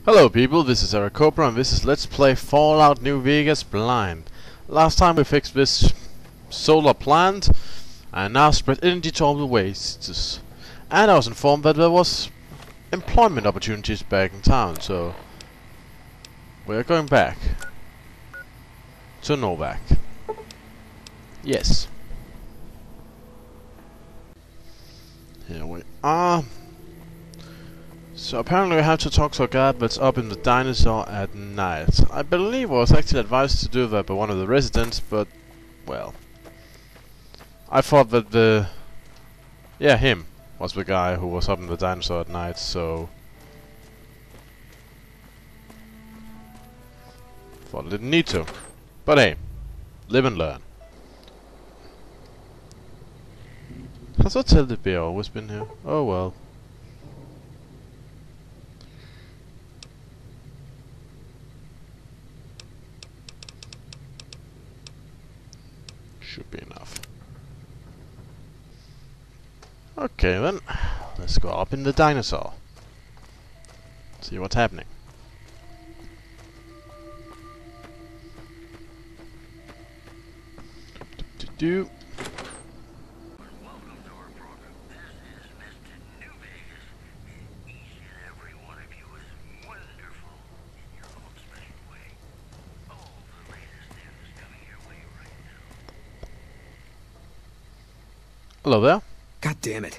Hello people, this is Eric Cobra and this is Let's Play Fallout New Vegas Blind. Last time we fixed this solar plant and now spread energy to all the wastes. And I was informed that there was employment opportunities back in town, so we're going back to Novak. Yes. Here we are. So apparently we have to talk to a guy that's up in the dinosaur at night. I believe I was actually advised to do that by one of the residents, but, well, I thought that him was the guy who was up in the dinosaur at night, so thought I didn't need to. But hey, live and learn. Has that teddy bear always been here? Oh well. Should be enough. Okay then, let's go up in the dinosaur. See what's happening. Do. Welcome to our program. This is Mr. New Vegas, and each and every one of you is wonderful in your own special way. All the latest news coming your way right now. Hello there. God damn it.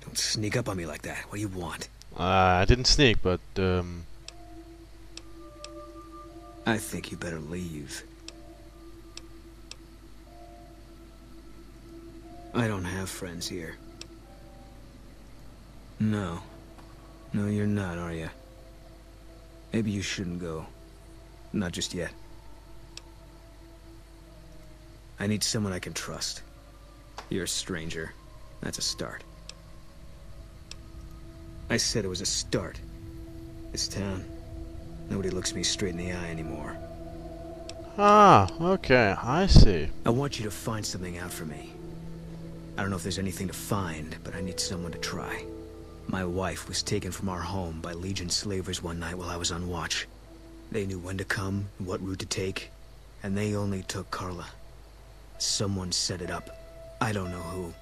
Don't sneak up on me like that. What do you want? I didn't sneak, but I think you better leave. I don't have friends here. No. No, you're not, are you? Maybe you shouldn't go. Not just yet. I need someone I can trust. You're a stranger. That's a start. I said it was a start. This town, nobody looks me straight in the eye anymore. Okay, I see. I want you to find something out for me. I don't know if there's anything to find, but I need someone to try. My wife was taken from our home by Legion slavers one night while I was on watch. They knew when to come and what route to take, and they only took Carla. Someone set it up. I don't know who.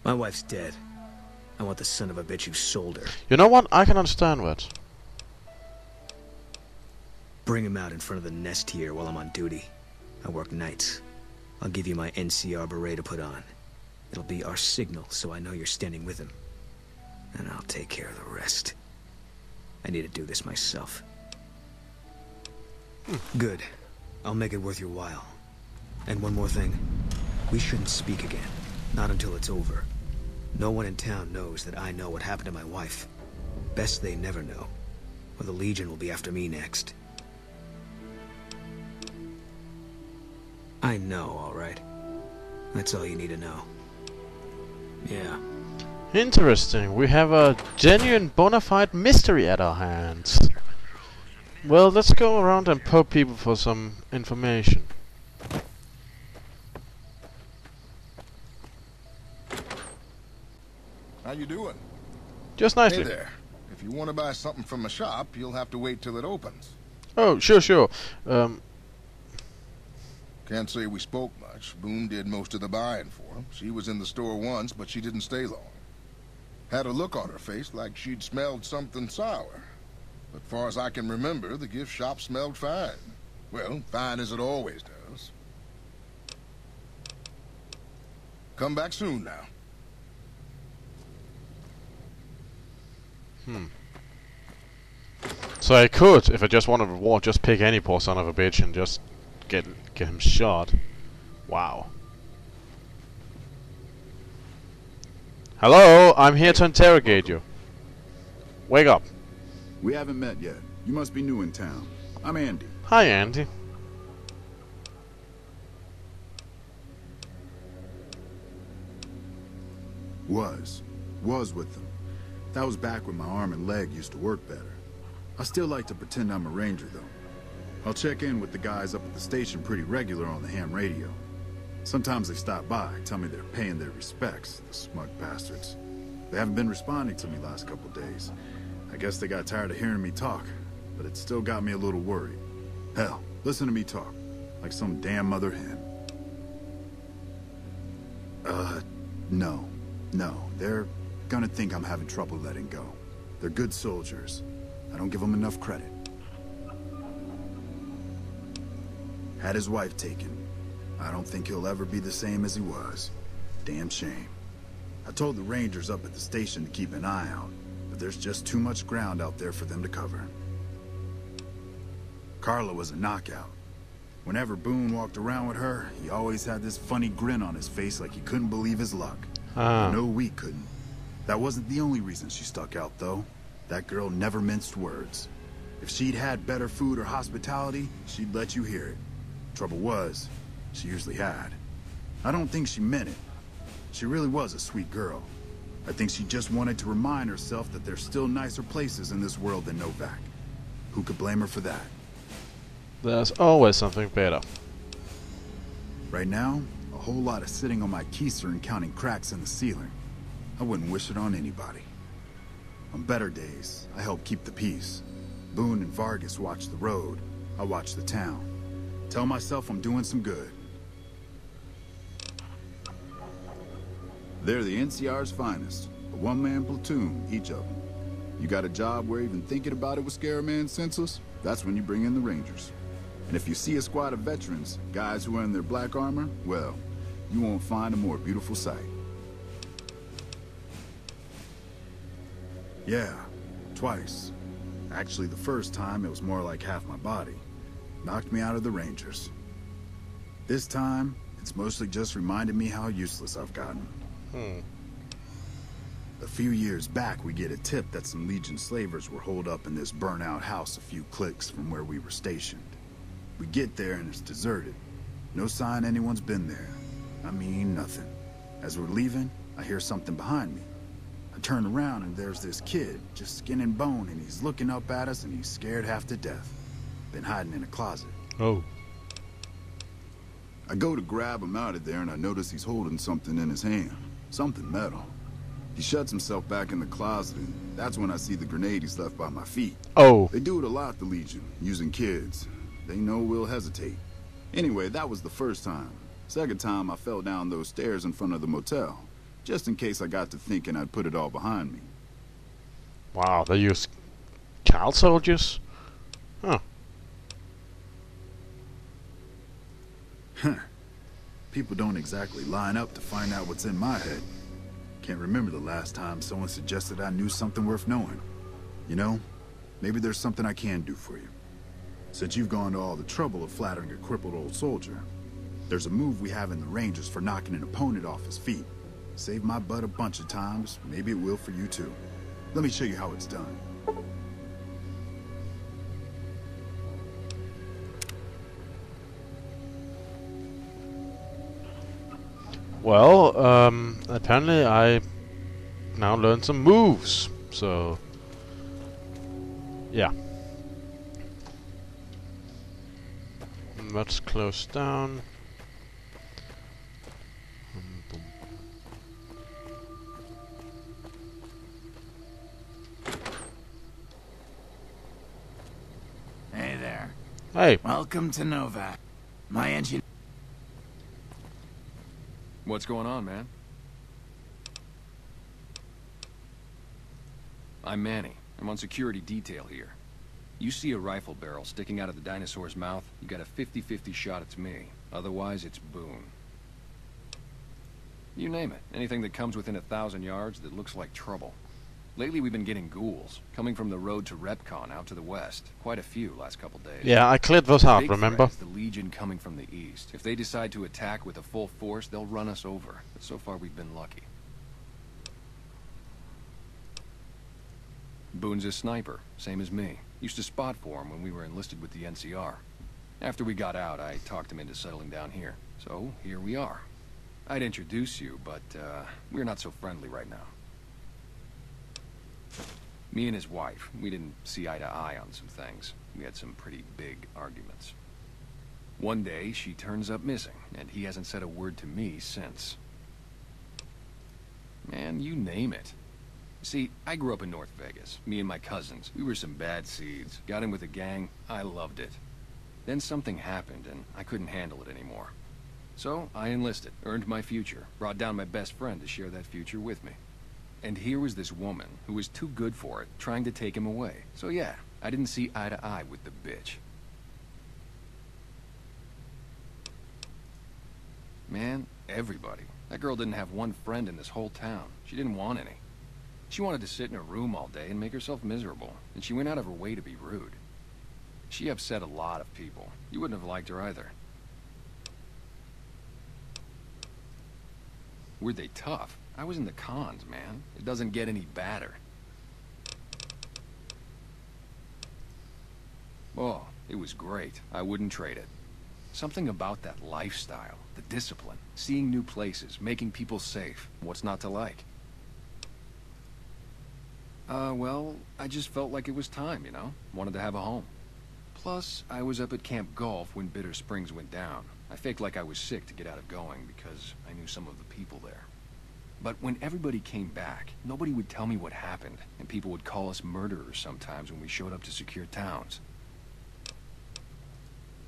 My wife's dead. I want the son of a bitch who sold her. You know what? I can understand that. Bring him out in front of the nest here while I'm on duty. I work nights. I'll give you my NCR beret to put on. It'll be our signal, so I know you're standing with him. And I'll take care of the rest. I need to do this myself. Good. I'll make it worth your while. And one more thing. We shouldn't speak again. Not until it's over. No one in town knows that I know what happened to my wife. Best they never know. Or the Legion will be after me next. I know, all right. That's all you need to know. Yeah. Interesting. We have a genuine bona fide mystery at our hands. Well, let's go around and poke people for some information. How you doing? Just nicely. Hey there. If you want to buy something from a shop, you'll have to wait till it opens. Oh, sure. Can't say we spoke much. Boone did most of the buying for him. She was in the store once, but she didn't stay long. Had a look on her face like she'd smelled something sour. But far as I can remember, the gift shop smelled fine. Well, fine as it always does. Come back soon now. So I could, if I just wanted to war, just pick any poor son of a bitch and just get him shot. Wow. Hello, I'm here to interrogate you. Wake up. We haven't met yet. You must be new in town. I'm Andy. Hi, Andy. Was with them. That was back when my arm and leg used to work better. I still like to pretend I'm a ranger, though. I'll check in with the guys up at the station pretty regular on the ham radio. Sometimes they stop by, tell me they're paying their respects, the smug bastards. They haven't been responding to me last couple days. I guess they got tired of hearing me talk, but it still got me a little worried. Hell, listen to me talk, like some damn mother hen. No, they're gonna think I'm having trouble letting go. They're good soldiers. I don't give them enough credit. Had his wife taken. I don't think he'll ever be the same as he was. Damn shame. I told the Rangers up at the station to keep an eye out, but there's just too much ground out there for them to cover. Carla was a knockout. Whenever Boone walked around with her, he always had this funny grin on his face like he couldn't believe his luck. No, we couldn't. That wasn't the only reason she stuck out, though. That girl never minced words. If she'd had better food or hospitality, she'd let you hear it. Trouble was, she usually had. I don't think she meant it. She really was a sweet girl. I think she just wanted to remind herself that there's still nicer places in this world than Novak. Who could blame her for that? There's always something better. Right now, a whole lot of sitting on my keister and counting cracks in the ceiling. I wouldn't wish it on anybody. On better days, I help keep the peace. Boone and Vargas watch the road. I watch the town. Tell myself I'm doing some good. They're the NCR's finest. A one-man platoon, each of them. You got a job where even thinking about it would scare a man senseless? That's when you bring in the Rangers. And if you see a squad of veterans, guys who are in their black armor, well, you won't find a more beautiful sight. Yeah, twice. Actually, the first time, it was more like half my body. Knocked me out of the Rangers. This time, it's mostly just reminded me how useless I've gotten. A few years back, we get a tip that some Legion slavers were holed up in this burnt-out house a few clicks from where we were stationed. We get there and it's deserted. No sign anyone's been there. I mean, nothing. As we're leaving, I hear something behind me. I turn around and there's this kid, just skin and bone, and he's looking up at us and he's scared half to death. Been hiding in a closet. Oh. I go to grab him out of there and I notice he's holding something in his hand. Something metal. He shuts himself back in the closet and that's when I see the grenade he's left by my feet. Oh. They do it a lot, the Legion, using kids. They know we'll hesitate. Anyway, that was the first time. Second time, I fell down those stairs in front of the motel. Just in case I got to thinking I'd put it all behind me. Wow, they use child soldiers? Huh. People don't exactly line up to find out what's in my head. Can't remember the last time someone suggested I knew something worth knowing. You know, maybe there's something I can do for you. Since you've gone to all the trouble of flattering a crippled old soldier, there's a move we have in the Rangers for knocking an opponent off his feet. Saved my butt a bunch of times, maybe it will for you too. Let me show you how it's done. Well, apparently I now learned some moves, so yeah. Let's close down. Hey there. Hey. Welcome to Novak. My engine... What's going on, man? I'm Manny. I'm on security detail here. You see a rifle barrel sticking out of the dinosaur's mouth, you got a 50-50 shot it's me. Otherwise, it's Boone. You name it. Anything that comes within 1,000 yards that looks like trouble. Lately, we've been getting ghouls, coming from the road to Repcon out to the west. Quite a few last couple days. Yeah, I cleared those out, Big remember? threat is the Legion coming from the east. If they decide to attack with a full force, they'll run us over. But so far, we've been lucky. Boone's a sniper, same as me. Used to spot for him when we were enlisted with the NCR. After we got out, I talked him into settling down here. So, here we are. I'd introduce you, but, we're not so friendly right now. Me and his wife, we didn't see eye to eye on some things. We had some pretty big arguments. One day, she turns up missing, and he hasn't said a word to me since. Man, you name it. See, I grew up in North Vegas. Me and my cousins. We were some bad seeds. Got in with a gang. I loved it. Then something happened, and I couldn't handle it anymore. So, I enlisted, earned my future, brought down my best friend to share that future with me. And here was this woman, who was too good for it, trying to take him away. So yeah, I didn't see eye to eye with the bitch. Man, everybody. That girl didn't have one friend in this whole town. She didn't want any. She wanted to sit in her room all day and make herself miserable, and she went out of her way to be rude. She upset a lot of people. You wouldn't have liked her either. Were they tough? I was in the cons, man. It doesn't get any badder. Oh, it was great. I wouldn't trade it. Something about that lifestyle, the discipline, seeing new places, making people safe. What's not to like? Well, I just felt like it was time, you know? Wanted to have a home. Plus, I was up at Camp Golf when Bitter Springs went down. I faked like I was sick to get out of going because I knew some of the people there. But when everybody came back, nobody would tell me what happened, and people would call us murderers sometimes when we showed up to secure towns.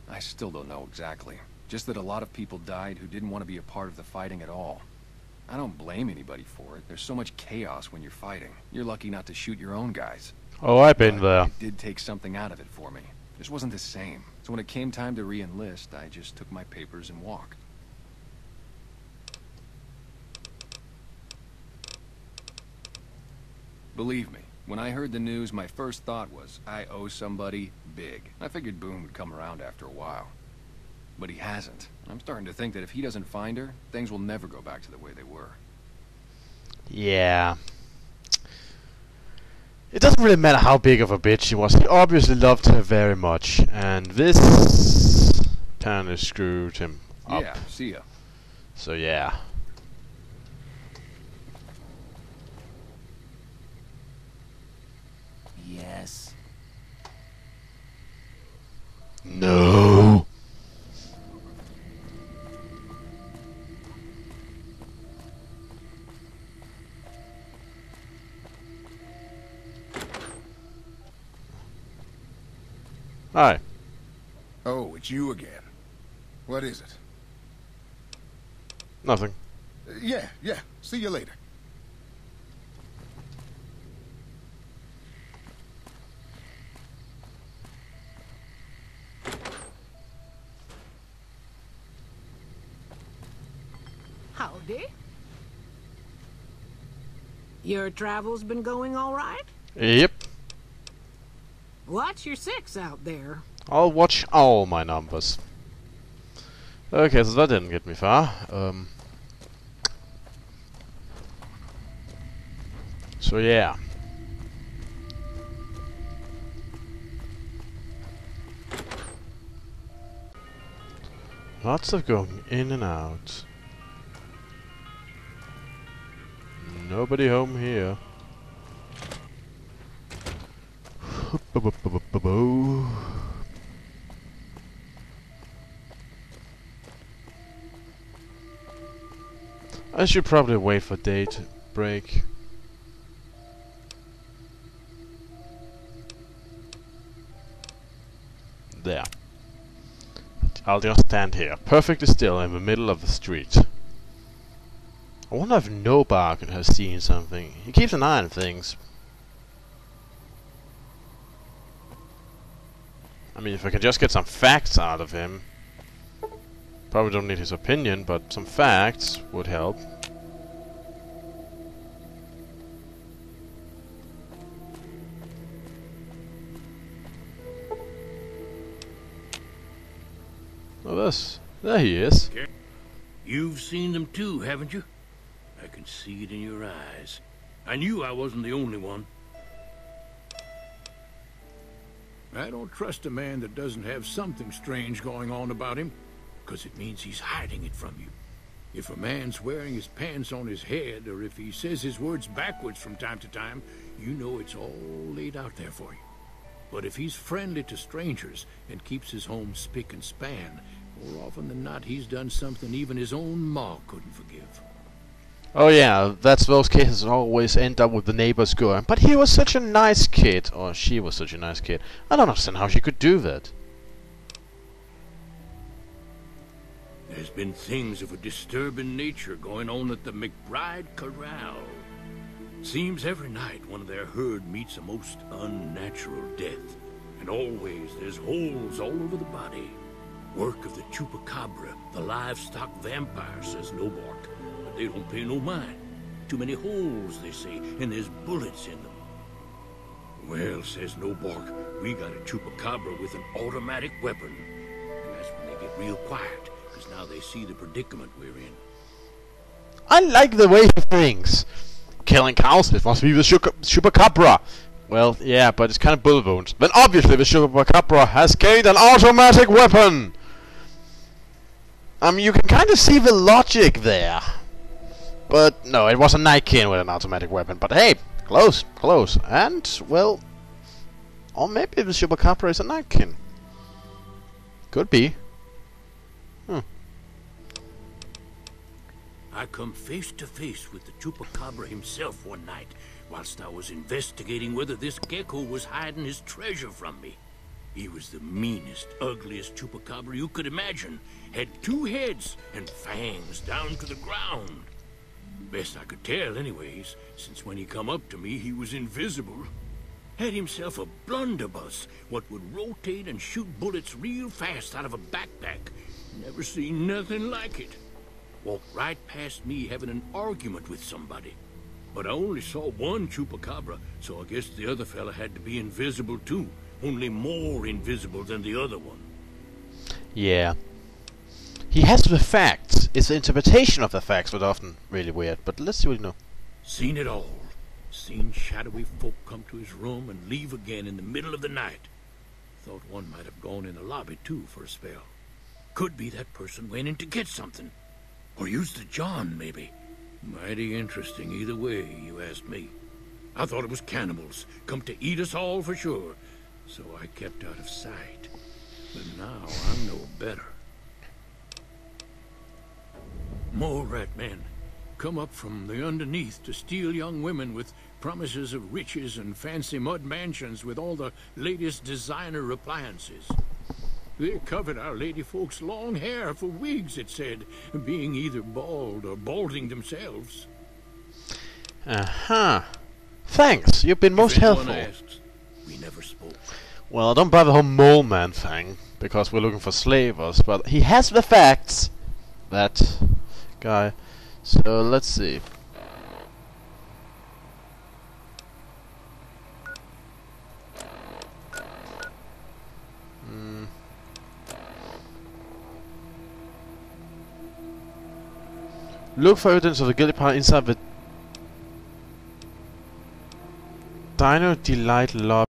I still don't know exactly. Just that a lot of people died who didn't want to be a part of the fighting at all. I don't blame anybody for it. There's so much chaos when you're fighting. You're lucky not to shoot your own guys. Oh, I've been But there. it did take something out of it for me. It just wasn't the same. So when it came time to re-enlist, I just took my papers and walked. Believe me, when I heard the news, my first thought was, I owe somebody big. I figured Boone would come around after a while. But he hasn't. I'm starting to think that if he doesn't find her, things will never go back to the way they were. Yeah. It doesn't really matter how big of a bitch she was. He obviously loved her very much. And this apparently screwed him up. Yeah, see ya. So yeah. Yes. No. Hi. Oh, it's you again. What is it? Nothing. Yeah. See you later. Howdy. Your travels been going all right? Yep. Watch your six out there. I'll watch all my numbers. Okay, so that didn't get me far. So yeah. Lots of going in and out. Nobody home here. I should probably wait for day to break. There. I'll just stand here, perfectly still in the middle of the street. I wonder if Nobarkin has seen something. He keeps an eye on things. I mean, if I can just get some facts out of him. Probably don't need his opinion, but some facts would help. Oh, there he is. You've seen them too, haven't you? I can see it in your eyes. I knew I wasn't the only one. I don't trust a man that doesn't have something strange going on about him, because it means he's hiding it from you. If a man's wearing his pants on his head, or if he says his words backwards from time to time, you know it's all laid out there for you. But if he's friendly to strangers and keeps his home spick and span, more often than not he's done something even his own ma couldn't forgive. Oh yeah, that's those cases always end up with the neighbors going, but he was such a nice kid, or she was such a nice kid. I don't understand how she could do that. There's been things of a disturbing nature going on at the McBride Corral. Seems every night one of their herd meets a most unnatural death. And always there's holes all over the body. Work of the chupacabra, the livestock vampire, says Nobark. But they don't pay no mind. Too many holes, they say, and there's bullets in them. Well, says Nobark, we got a chupacabra with an automatic weapon. And that's when they get real quiet, because now they see the predicament we're in. I like the way he thinks. Killing cows, it must be the chupacabra. Well, yeah, but it's kind of bull wounds. Then obviously the chupacabra has gained an automatic weapon. You can kind of see the logic there. But no, it was a Nightkin with an automatic weapon. But hey, close, close. And, well, or maybe the chupacabra is a Nightkin. Could be. I come face to face with the chupacabra himself one night, whilst I was investigating whether this gecko was hiding his treasure from me. He was the meanest, ugliest chupacabra you could imagine. Had 2 heads and fangs down to the ground. Best I could tell anyways, since when he come up to me he was invisible. Had himself a blunderbuss, what would rotate and shoot bullets real fast out of a backpack. Never seen nothing like it. Walked right past me having an argument with somebody. But I only saw one chupacabra, so I guess the other fella had to be invisible too. Only more invisible than the other one. Yeah. He has the facts. It's the interpretation of the facts that's often really weird. But let's see what you know. Seen it all. Seen shadowy folk come to his room and leave again in the middle of the night. Thought one might have gone in the lobby too for a spell. Could be that person went in to get something. Or used the John, maybe. Mighty interesting either way, you ask me. I thought it was cannibals, come to eat us all for sure. So I kept out of sight. But now I know better. More rat men come up from the underneath to steal young women with promises of riches and fancy mud mansions with all the latest designer appliances. They covered our lady folks' long hair for wigs, it said, being either bald or balding themselves. Thanks, you've been most helpful. Asks, we never spoke. Well, I don't buy the whole mole man thing, because we're looking for slavers, but he has the facts, that guy. So, let's see. Look for evidence of the guilty party inside the Dino Delight lobby.